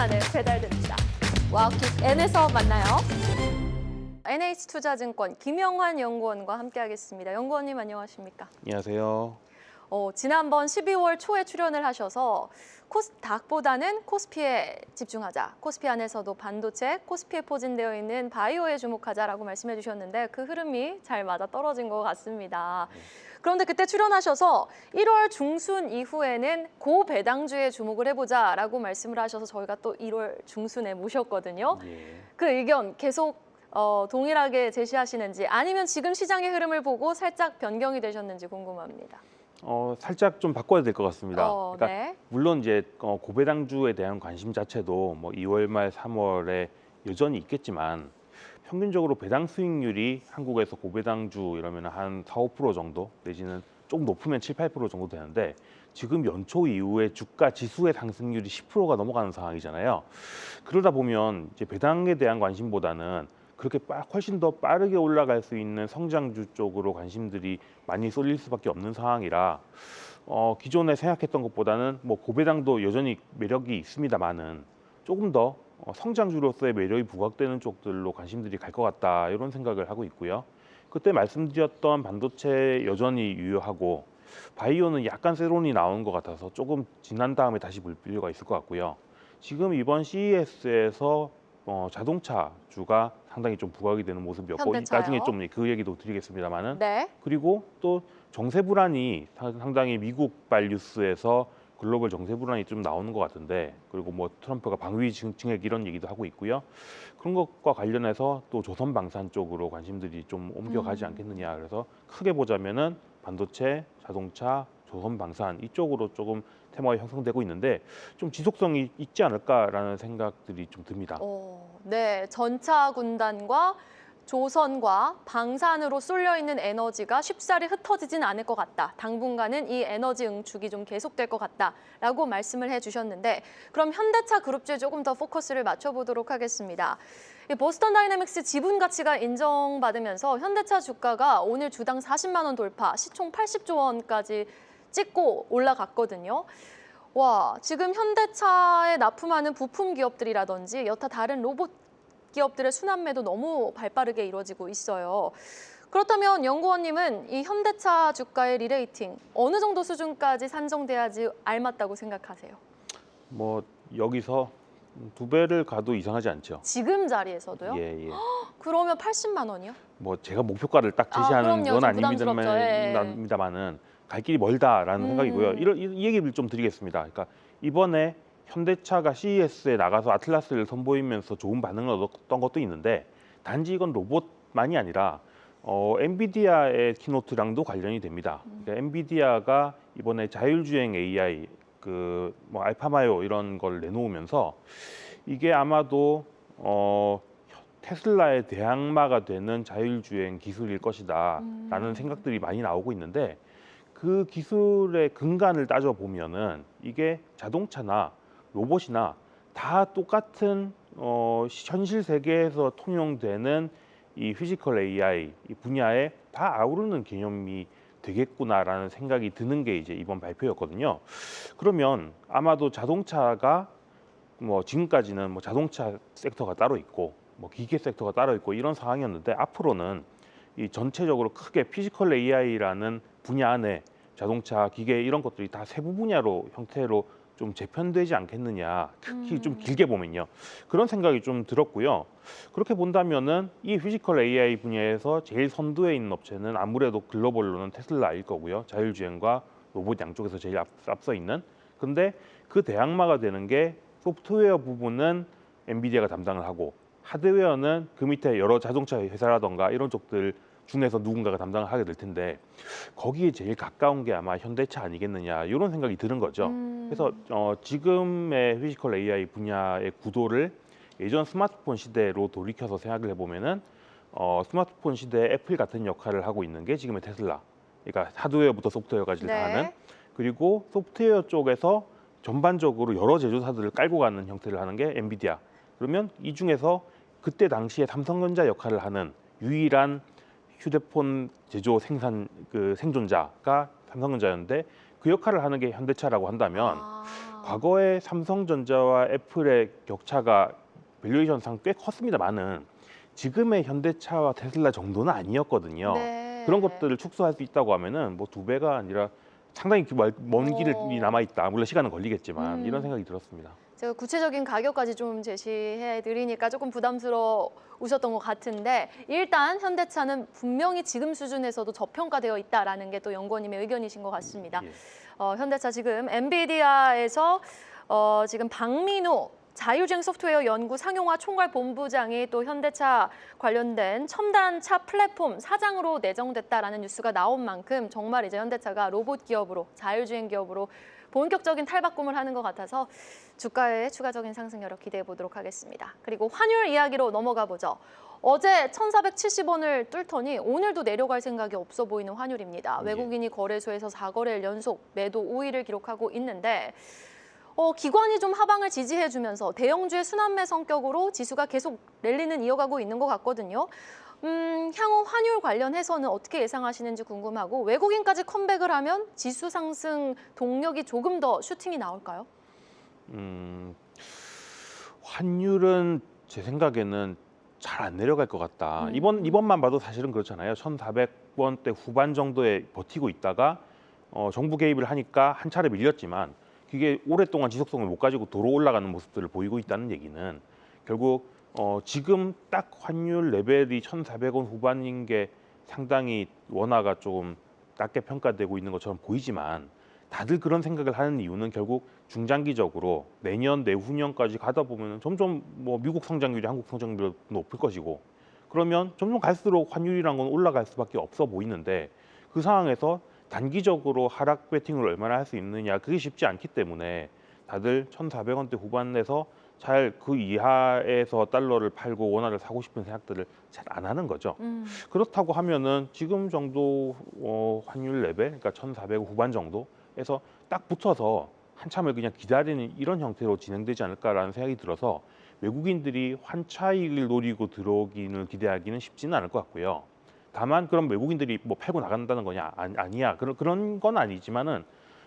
안에 배달됩니다. 와우킥 N에서 만나요. NH투자증권 김영환 연구원과 함께하겠습니다. 연구원님 안녕하십니까? 안녕하세요. 지난번 12월 초에 출연을 하셔서 코스닥보다는 코스피에 집중하자. 코스피 안에서도 반도체, 코스피에 포진되어 있는 바이오에 주목하자라고 말씀해 주셨는데 그 흐름이 잘 맞아 떨어진 것 같습니다. 그런데 그때 출연하셔서 1월 중순 이후에는 고배당주에 주목을 해보자라고 말씀을 하셔서 저희가 또 1월 중순에 모셨거든요. 예. 그 의견 계속 동일하게 제시하시는지 아니면 지금 시장의 흐름을 보고 살짝 변경이 되셨는지 궁금합니다. 살짝 좀 바꿔야 될 것 같습니다. 그러니까 네. 물론 이제 고배당주에 대한 관심 자체도 뭐 2월 말 3월에 여전히 있겠지만 평균적으로 배당 수익률이 한국에서 고배당주 이러면 한 4, 5% 정도 내지는 좀 높으면 7, 8% 정도 되는데 지금 연초 이후에 주가 지수의 상승률이 10%가 넘어가는 상황이잖아요. 그러다 보면 이제 배당에 대한 관심보다는 그렇게 훨씬 더 빠르게 올라갈 수 있는 성장주 쪽으로 관심들이 많이 쏠릴 수밖에 없는 상황이라 기존에 생각했던 것보다는 뭐 고배당도 여전히 매력이 있습니다만은 조금 더 성장주로서의 매력이 부각되는 쪽들로 관심들이 갈 것 같다 이런 생각을 하고 있고요. 그때 말씀드렸던 반도체 여전히 유효하고 바이오는 약간 세론이 나온 것 같아서 조금 지난 다음에 다시 볼 필요가 있을 것 같고요. 지금 이번 CES에서 자동차주가 상당히 좀 부각이 되는 모습이었고 현대차요? 나중에 좀 그 얘기도 드리겠습니다만은 네. 그리고 또 정세 불안이 상당히 미국발 뉴스에서 글로벌 정세 불안이 좀 나오는 것 같은데 그리고 뭐 트럼프가 방위 증액 이런 얘기도 하고 있고요. 그런 것과 관련해서 또 조선방산 쪽으로 관심들이 좀 옮겨가지 않겠느냐. 그래서 크게 보자면은 반도체, 자동차, 조선방산 이쪽으로 조금 테마가 형성되고 있는데 좀 지속성이 있지 않을까라는 생각들이 좀 듭니다. 네, 전차 군단과 조선과 방산으로 쏠려 있는 에너지가 쉽사리 흩어지진 않을 것 같다. 당분간은 이 에너지 응축이 좀 계속될 것 같다라고 말씀을 해주셨는데 그럼 현대차 그룹주에 조금 더 포커스를 맞춰보도록 하겠습니다. 보스턴 다이내믹스 지분 가치가 인정받으면서 현대차 주가가 오늘 주당 40만 원 돌파, 시총 80조 원까지 찍고 올라갔거든요. 와, 지금 현대차에 납품하는 부품 기업들이라든지 여타 다른 로봇 기업들의 순환매도 너무 발빠르게 이루어지고 있어요. 그렇다면 연구원님은 이 현대차 주가의 리레이팅 어느 정도 수준까지 산정돼야지 알맞다고 생각하세요? 뭐 여기서 2배를 가도 이상하지 않죠. 지금 자리에서도요? 예. 그러면 80만 원이요? 뭐 제가 목표가를 딱 제시하는 그럼요. 건 좀 부담스럽죠. 예. 아닙니다만은 갈 길이 멀다라는 생각이고요. 이 얘기를 좀 드리겠습니다. 그러니까 이번에 현대차가 CES에 나가서 아틀라스를 선보이면서 좋은 반응을 얻었던 것도 있는데 단지 이건 로봇만이 아니라 엔비디아의 키노트랑도 관련이 됩니다. 그러니까 엔비디아가 이번에 자율주행 AI 뭐 알파마요 이런 걸 내놓으면서 이게 아마도 테슬라의 대항마가 되는 자율주행 기술일 것이다라는 생각들이 많이 나오고 있는데 그 기술의 근간을 따져보면은 이게 자동차나 로봇이나 다 똑같은 현실 세계에서 통용되는 이 피지컬 AI 이 분야에 다 아우르는 개념이 되겠구나라는 생각이 드는 게 이제 이번 발표였거든요. 그러면 아마도 자동차가 뭐 지금까지는 뭐 자동차 섹터가 따로 있고 뭐 기계 섹터가 따로 있고 이런 상황이었는데 앞으로는 이 전체적으로 크게 피지컬 AI라는 분야 안에 자동차, 기계 이런 것들이 다 세부 분야로 형태로 좀 재편되지 않겠느냐. 특히 좀 길게 보면요. 그런 생각이 좀 들었고요. 그렇게 본다면은 이 피지컬 AI 분야에서 제일 선두에 있는 업체는 아무래도 글로벌로는 테슬라일 거고요. 자율주행과 로봇 양쪽에서 제일 앞서 있는. 근데 그 대항마가 되는 게 소프트웨어 부분은 엔비디아가 담당을 하고 하드웨어는 그 밑에 여러 자동차 회사라던가 이런 쪽들 중에서 누군가가 담당을 하게 될 텐데 거기에 제일 가까운 게 아마 현대차 아니겠느냐 이런 생각이 드는 거죠. 그래서 지금의 피지컬 AI 분야의 구도를 예전 스마트폰 시대로 돌이켜서 생각을 해보면은 스마트폰 시대의 애플 같은 역할을 하고 있는 게 지금의 테슬라. 그러니까 하드웨어부터 소프트웨어까지를 다 하는. 그리고 소프트웨어 쪽에서 전반적으로 여러 제조사들을 깔고 가는 형태를 하는 게 엔비디아. 그러면 이 중에서 그때 당시에 삼성전자 역할을 하는 유일한 휴대폰 제조 생존자가 삼성전자였는데 그 역할을 하는 게 현대차라고 한다면 과거에 삼성전자와 애플의 격차가 밸류에이션상 꽤 컸습니다만은 지금의 현대차와 테슬라 정도는 아니었거든요. 네. 그런 것들을 축소할 수 있다고 하면은 뭐 2배가 아니라 상당히 먼 길이 남아 있다. 물론 시간은 걸리겠지만 이런 생각이 들었습니다. 제가 구체적인 가격까지 좀 제시해 드리니까 조금 부담스러우셨던 것 같은데 일단 현대차는 분명히 지금 수준에서도 저평가되어 있다라는 게 또 연구원님의 의견이신 것 같습니다. 예. 현대차 지금 엔비디아에서 지금 박민우 자율주행 소프트웨어 연구 상용화 총괄 본부장이 또 현대차 관련된 첨단 차 플랫폼 사장으로 내정됐다라는 뉴스가 나온 만큼 정말 이제 현대차가 로봇 기업으로 자율주행 기업으로 본격적인 탈바꿈을 하는 것 같아서 주가의 추가적인 상승 여력 기대해 보도록 하겠습니다. 그리고 환율 이야기로 넘어가 보죠. 어제 1,470원을 뚫더니 오늘도 내려갈 생각이 없어 보이는 환율입니다. 예. 외국인이 거래소에서 4거래일 연속 매도 우위를 기록하고 있는데 기관이 좀 하방을 지지해주면서 대형주의 순환매 성격으로 지수가 계속 랠리는 이어가고 있는 것 같거든요. 향후 환율 관련해서는 어떻게 예상하시는지 궁금하고 외국인까지 컴백을 하면 지수 상승 동력이 조금 더 슈팅이 나올까요? 환율은 제 생각에는 잘 안 내려갈 것 같다. 이번만 봐도 사실은 그렇잖아요. 1,400원대 후반 정도에 버티고 있다가 정부 개입을 하니까 한 차례 밀렸지만 그게 오랫동안 지속성을 못 가지고 도로 올라가는 모습들을 보이고 있다는 얘기는 결국 지금 딱 환율 레벨이 1,400원 후반인 게 상당히 원화가 조금 낮게 평가되고 있는 것처럼 보이지만 다들 그런 생각을 하는 이유는 결국 중장기적으로 내년 내후년까지 가다 보면 점점 뭐 미국 성장률이 한국 성장률보다 높을 것이고 그러면 점점 갈수록 환율이란 건 올라갈 수밖에 없어 보이는데 그 상황에서 단기적으로 하락 베팅을 얼마나 할 수 있느냐 그게 쉽지 않기 때문에 다들 1,400원대 후반에서 잘 그 이하에서 달러를 팔고 원화를 사고 싶은 생각들을 잘 안 하는 거죠. 그렇다고 하면은 지금 정도 환율 레벨, 그러니까 1,400 후반 정도에서 딱 붙어서 한참을 그냥 기다리는 이런 형태로 진행되지 않을까라는 생각이 들어서 외국인들이 환차익을 노리고 들어오기는 기대하기는 쉽지는 않을 것 같고요. 다만 그럼 외국인들이 뭐 팔고 나간다는 거냐? 아니야. 그런 건 아니지만은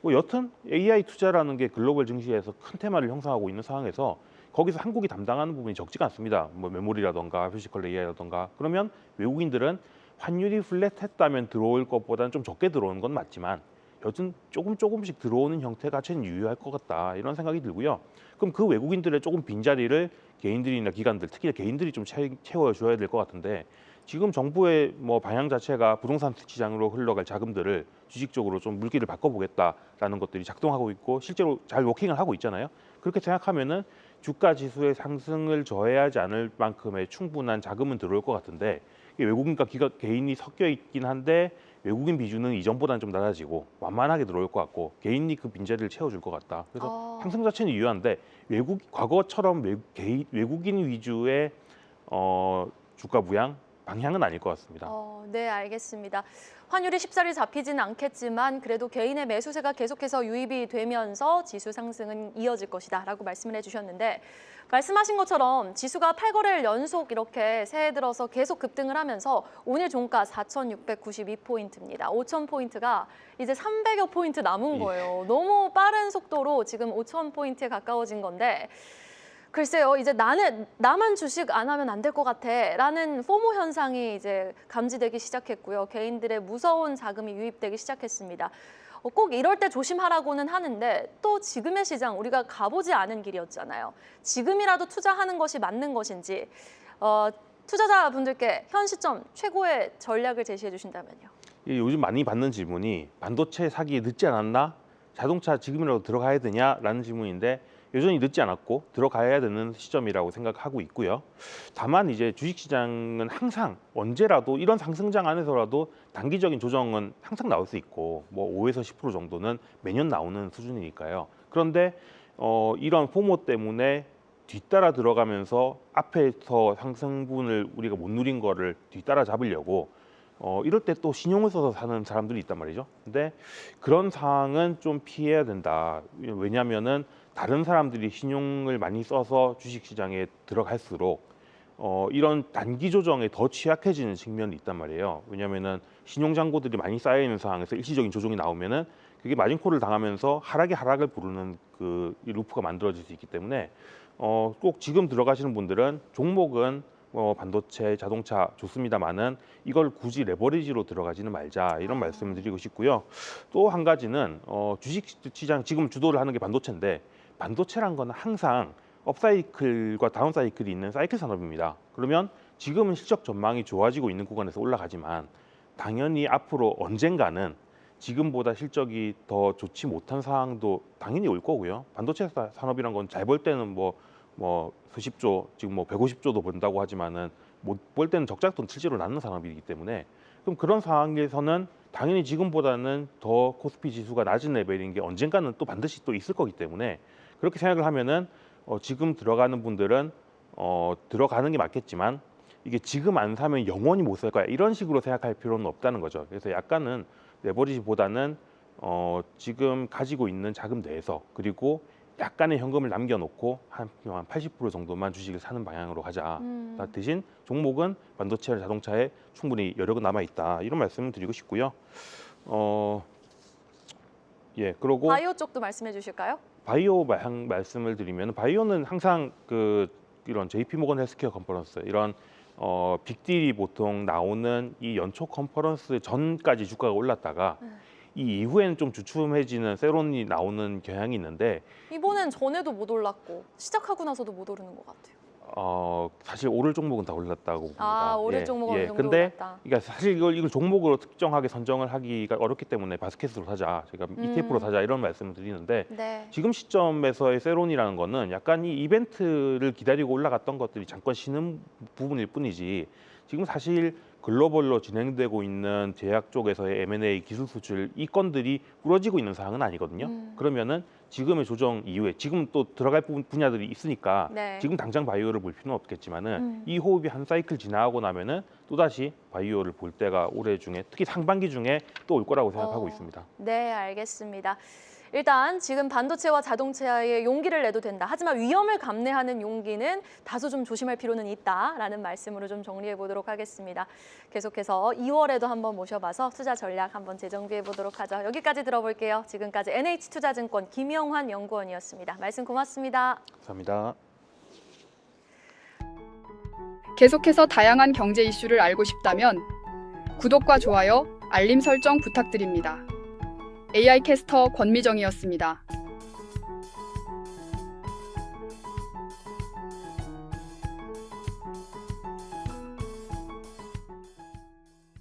뭐 여튼 AI 투자라는 게 글로벌 증시에서 큰 테마를 형성하고 있는 상황에서 거기서 한국이 담당하는 부분이 적지가 않습니다. 뭐 메모리라던가 피지컬 AI라던가 그러면 외국인들은 환율이 플랫했다면 들어올 것보다는 좀 적게 들어오는 건 맞지만 여튼 조금씩 들어오는 형태가 최근 유효할 것 같다 이런 생각이 들고요. 그럼 그 외국인들의 조금 빈자리를 개인들이나 기관들, 특히 개인들이 좀 채워줘야 될 것 같은데 지금 정부의 뭐 방향 자체가 부동산 시장으로 흘러갈 자금들을 주식적으로 좀 물기를 바꿔보겠다라는 것들이 작동하고 있고 실제로 잘 워킹을 하고 있잖아요. 그렇게 생각하면은 주가 지수의 상승을 저해하지 않을 만큼의 충분한 자금은 들어올 것 같은데 외국인과 개인이 섞여 있긴 한데 외국인 비중은 이전보다는 좀 낮아지고 완만하게 들어올 것 같고 개인이 그 빈자리를 채워줄 것 같다. 그래서 상승 자체는 유효한데 과거처럼 외국인 위주의 주가 부양 방향은 아닐 것 같습니다. 네, 알겠습니다. 환율이 쉽사리 잡히지는 않겠지만 그래도 개인의 매수세가 계속해서 유입이 되면서 지수 상승은 이어질 것이다라고 말씀을 해주셨는데 말씀하신 것처럼 지수가 8거래일 연속 이렇게 새해 들어서 계속 급등을 하면서 오늘 종가 4,692포인트입니다. 5,000포인트가 이제 300여 포인트 남은 거예요. 너무 빠른 속도로 지금 5,000포인트에 가까워진 건데 글쎄요, 이제 나만 주식 안 하면 안 될 것 같아라는 포모 현상이 이제 감지되기 시작했고요. 개인들의 무서운 자금이 유입되기 시작했습니다. 꼭 이럴 때 조심하라고는 하는데 또 지금의 시장 우리가 가보지 않은 길이었잖아요. 지금이라도 투자하는 것이 맞는 것인지 투자자분들께 현 시점 최고의 전략을 제시해 주신다면요. 요즘 많이 받는 질문이 반도체 사기에 늦지 않았나? 자동차 지금이라도 들어가야 되냐라는 질문인데 여전히 늦지 않았고 들어가야 되는 시점이라고 생각하고 있고요. 다만 이제 주식시장은 항상 언제라도 이런 상승장 안에서라도 단기적인 조정은 항상 나올 수 있고 뭐 5에서 10% 정도는 매년 나오는 수준이니까요. 그런데 이런 포모 때문에 뒤따라 들어가면서 앞에서 상승분을 우리가 못 누린 거를 뒤따라 잡으려고 이럴 때 또 신용을 써서 사는 사람들이 있단 말이죠. 근데 그런 상황은 좀 피해야 된다. 왜냐하면은 다른 사람들이 신용을 많이 써서 주식시장에 들어갈수록 이런 단기 조정에 더 취약해지는 측면이 있단 말이에요. 왜냐하면은 신용 잔고들이 많이 쌓여 있는 상황에서 일시적인 조정이 나오면은 그게 마진콜을 당하면서 하락에 하락을 부르는 이 루프가 만들어질 수 있기 때문에 꼭 지금 들어가시는 분들은 종목은 반도체, 자동차 좋습니다만은 이걸 굳이 레버리지로 들어가지는 말자 이런 말씀을 드리고 싶고요. 또 한 가지는 주식 시장 지금 주도를 하는 게 반도체인데 반도체란 건 항상 업사이클과 다운사이클이 있는 사이클 산업입니다. 그러면 지금은 실적 전망이 좋아지고 있는 구간에서 올라가지만 당연히 앞으로 언젠가는 지금보다 실적이 더 좋지 못한 상황도 당연히 올 거고요. 반도체 산업이란 건 잘 벌 때는 뭐 수십조, 지금 뭐 150조도 번다고 하지만은 못 벌 때는 적자돈 실제로 나는 산업이기 때문에 그럼 그런 상황에서는 당연히 지금보다는 더 코스피 지수가 낮은 레벨인 게 언젠가는 또 반드시 또 있을 거기 때문에 그렇게 생각을 하면은 지금 들어가는 분들은 들어가는 게 맞겠지만 이게 지금 안 사면 영원히 못 살 거야 이런 식으로 생각할 필요는 없다는 거죠. 그래서 약간은 레버리지보다는 지금 가지고 있는 자금 내에서 그리고 약간의 현금을 남겨놓고 한 80% 정도만 주식을 사는 방향으로 가자. 대신 종목은 반도체, 자동차에 충분히 여력은 남아 있다. 이런 말씀을 드리고 싶고요. 예, 그리고 바이오 쪽도 말씀해 주실까요? 바이오 말씀을 드리면 바이오는 항상 이런 JP 모건 헬스케어 컨퍼런스 이런 빅딜이 보통 나오는 이 연초 컨퍼런스 전까지 주가가 올랐다가 이 이후에는 좀 주춤해지는 세론이 나오는 경향이 있는데 이번엔 전에도 못 올랐고 시작하고 나서도 못 오르는 것 같아요. 사실 오를 종목은 다 올랐다고 봅니다. 아, 오를 종목은 어느 정도 근데 올랐다. 그러니까 사실 이걸 종목으로 특정하게 선정을 하기가 어렵기 때문에 바스켓으로 사자, 제가 ETF로 사자 이런 말씀을 드리는데 네. 지금 시점에서의 세론이라는 거는 약간 이 이벤트를 기다리고 올라갔던 것들이 잠깐 쉬는 부분일 뿐이지 지금 사실 글로벌로 진행되고 있는 제약 쪽에서의 M&A 기술 수출 이 건들이 꾸러지고 있는 상황은 아니거든요. 그러면은 지금의 조정 이후에 지금 또 들어갈 분야들이 있으니까 네. 지금 당장 바이오를 볼 필요는 없겠지만은 이 호흡이 한 사이클 지나고 나면은 또 다시 바이오를 볼 때가 올해 중에 특히 상반기 중에 또 올 거라고 생각하고 있습니다. 네, 알겠습니다. 일단 지금 반도체와 자동차에 용기를 내도 된다. 하지만 위험을 감내하는 용기는 다소 좀 조심할 필요는 있다라는 말씀으로 좀 정리해 보도록 하겠습니다. 계속해서 2월에도 한번 모셔봐서 투자 전략 한번 재정비해 보도록 하죠. 여기까지 들어볼게요. 지금까지 NH투자증권 김영환 연구원이었습니다. 말씀 고맙습니다. 감사합니다. 계속해서 다양한 경제 이슈를 알고 싶다면 구독과 좋아요, 알림 설정 부탁드립니다. AI 캐스터 권미정이었습니다.